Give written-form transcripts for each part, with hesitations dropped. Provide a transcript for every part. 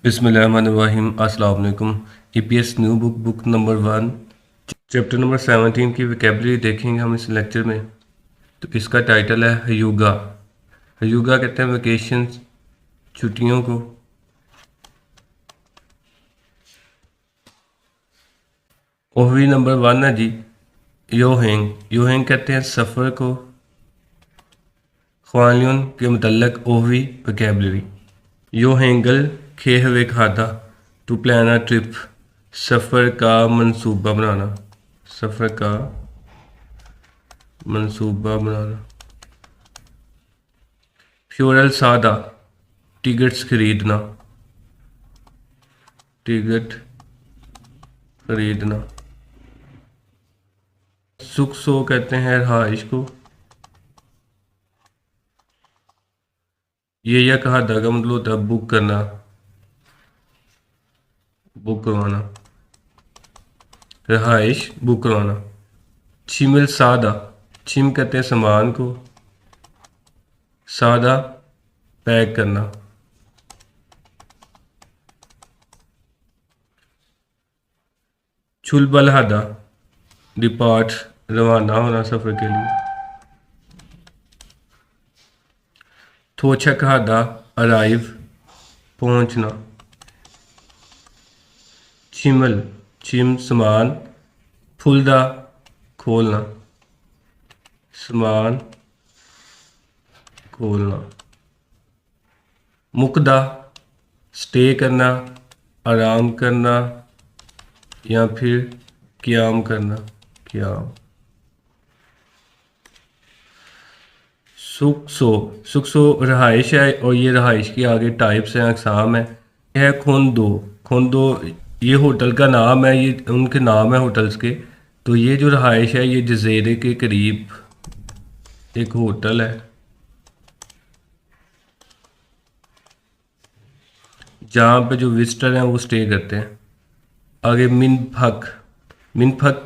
बिस्मिल्लाहिर्रहमानिर्रहीम। अस्सलाम वालेकुम। EPS new book number 1 chapter number 17 की वोकैबुलरी देखेंगे हम इस लेक्चर में। तो इसका टाइटल है हयूगा। हयूगा कहते हैं वेकेशन, छुट्टियों को। ओहवी नंबर 1 है जी, योहेंग। योहेंग कहते हैं सफ़र को। ख्वालियन के मतलब ओहवी वोकैबुलरी। योहेंगल खे हुए खादा, टू प्लान अ ट्रिप, सफ़र का मंसूबा बनाना। सफ़र का मंसूबा बनाना। फ्यूरल सादा, टिकट्स खरीदना। टिकट खरीदना। सुख सो कहते हैं रहाइश को। ये या कहा धागा मतलब होता है बुक करना, बुक करवाना। रहाइश बुक करवाना। छिमिल सादा, छिम कहते हैं सामान को, सादा पैक करना। छुलबल हादा, डिपार्ट रवाना होना सफ़र के लिए। थोचक हादा, अराइव पहुंचना। छिमल छिम समान, फुलदा खोलना, समान खोलना। मुकदा स्टे करना, आराम करना या फिर क्याम करना, क्याम। सुख सो रहाइश है और ये रहाइश की आगे टाइप्स हैं, अकसाम है। यह है खोंदो। खोंदो ये होटल का नाम है, ये उनके नाम है होटल्स के। तो ये जो रहाइश है ये जजीरे के करीब एक होटल है जहाँ पे जो विजिटर हैं वो स्टे करते हैं। आगे मिनफक। मिनफक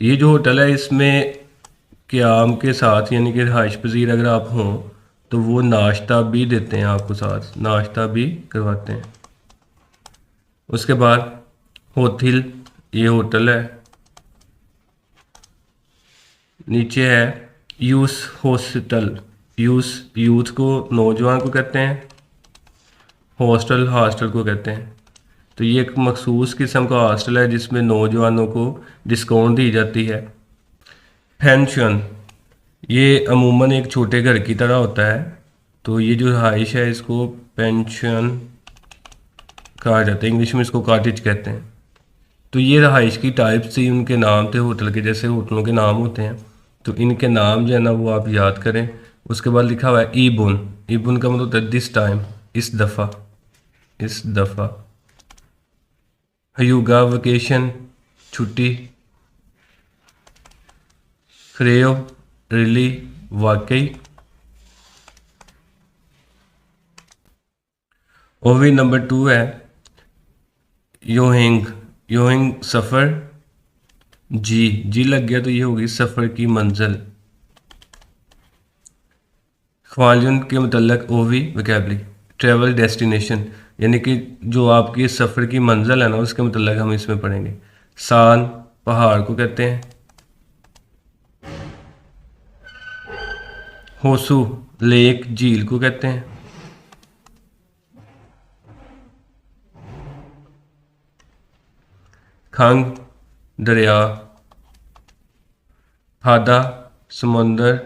ये जो होटल है इसमें क़याम के साथ यानी कि रहाइश पजीर अगर आप हों तो वो नाश्ता भी देते हैं आपको, साथ नाश्ता भी करवाते हैं। उसके बाद होथिल ये होटल है। नीचे है यूस हॉस्टल। यूस यूथ को, नौजवान को कहते हैं। हॉस्टल हॉस्टल को कहते हैं। तो ये एक मखसूस किस्म का हॉस्टल है जिसमें नौजवानों को डिस्काउंट दी जाती है। पेंशन ये अमूमन एक छोटे घर की तरह होता है। तो ये जो रहाइश है इसको पेंशन कहा जाता है, इंग्लिश में इसको कॉटेज कहते हैं। तो ये रहाइश की टाइप से उनके नाम थे होटल के, जैसे होटलों के नाम होते हैं। तो इनके नाम जो है ना वो आप याद करें। उसके बाद लिखा हुआ है ईबुन। ईबुन का मतलब होता है दिस टाइम, इस दफ़ा, इस दफ़ा। हयूगा वेकेशन छुट्टी। क्रेयो रिली वाकई। ओवी नंबर 2 है योहिंग। योहिंग सफ़र। जी लग गया तो ये होगी सफ़र की मंजिल। ख्वालियन के मतलब ओवी वोकैबुलरी। ट्रैवल डेस्टिनेशन यानी कि जो आपकी सफ़र की मंजिल है ना उसके मतलब हम इसमें पढ़ेंगे। सान पहाड़ को कहते हैं। होसू लेक झील को कहते हैं। खंग दरिया। हादा समुंदर।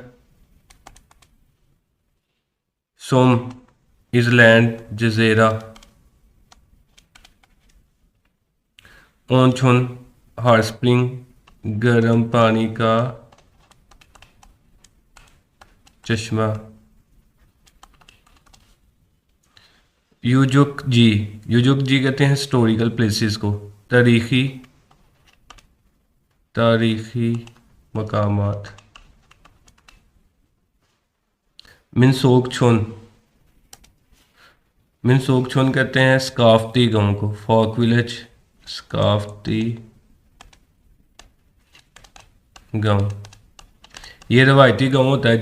सोम इजलैंड जजीरा। ओनछुन हॉट स्प्रिंग गर्म पानी का चश्मा। यूजुक जी कहते हैं हिस्टोरिकल प्लेसेस को, तारीखी मकामात। मिनसोक छुन कहते हैं सकाफती गांव को, फॉक विलेज सकाफती गांव। ये रवायती गांव होता है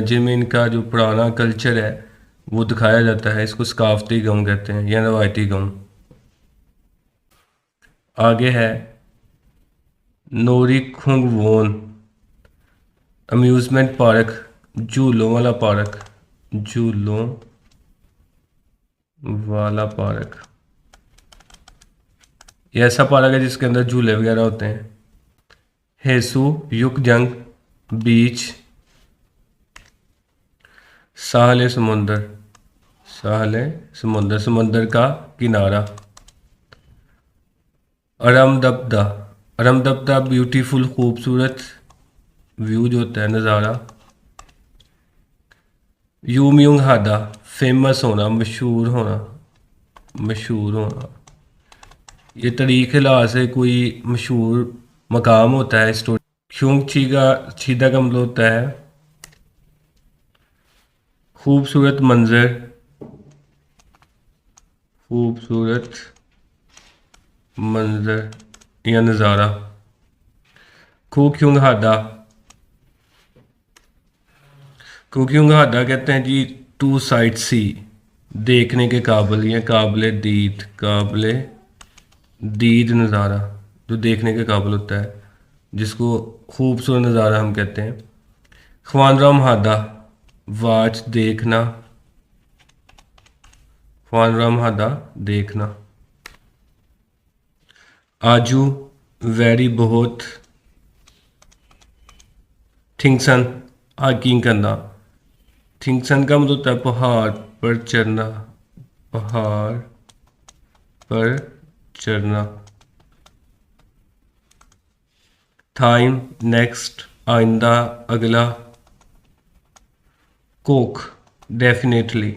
जिनमें इनका जो पुराना कल्चर है वो दिखाया जाता है, इसको सकाफती गाउन कहते हैं या रवायती गाउन। आगे है नोरी खुंग वोन, अम्यूज़मेंट पार्क, झूलों वाला पार्क, झूलों वाला पार्क। ये ऐसा पार्क है जिसके अंदर झूले वगैरह होते हैं। हेसु युकजंग बीच, साहले समुंदर, साहले समुंदर, समुंदर का किनारा। अरमदबदा, अरमदबदा ब्यूटीफुल खूबसूरत व्यू जो होता है, नज़ारा। यूमयूंग हादा फेमस होना, मशहूर होना, मशहूर होना। ये तरीके लिहाज से कोई मशहूर मकाम होता है स्टोरी। ख्यूंग छीदा का मतलब होता है खूबसूरत मंजर, खूबसूरत मंजर या नज़ारा। खू ख्यूंग हादा, खू ख्यूंग हादा कहते हैं जी टू साइड सी, देखने के काबिल या काबिल दीद, काबिल दीद नज़ारा, जो देखने के काबिल होता है, जिसको खूबसूरत नज़ारा हम कहते हैं। ख्वानराम हादा वाच देखना, ख्वानराम हादा देखना। आजू वेरी बहुत, थिंगसन हाइकिंग करना, थिंगसन का मतलब होता है पहाड़ पर चढ़ना, पहाड़ पर चढ़ना। टाइम नेक्स्ट आइंदा, अगला। Coke definitely,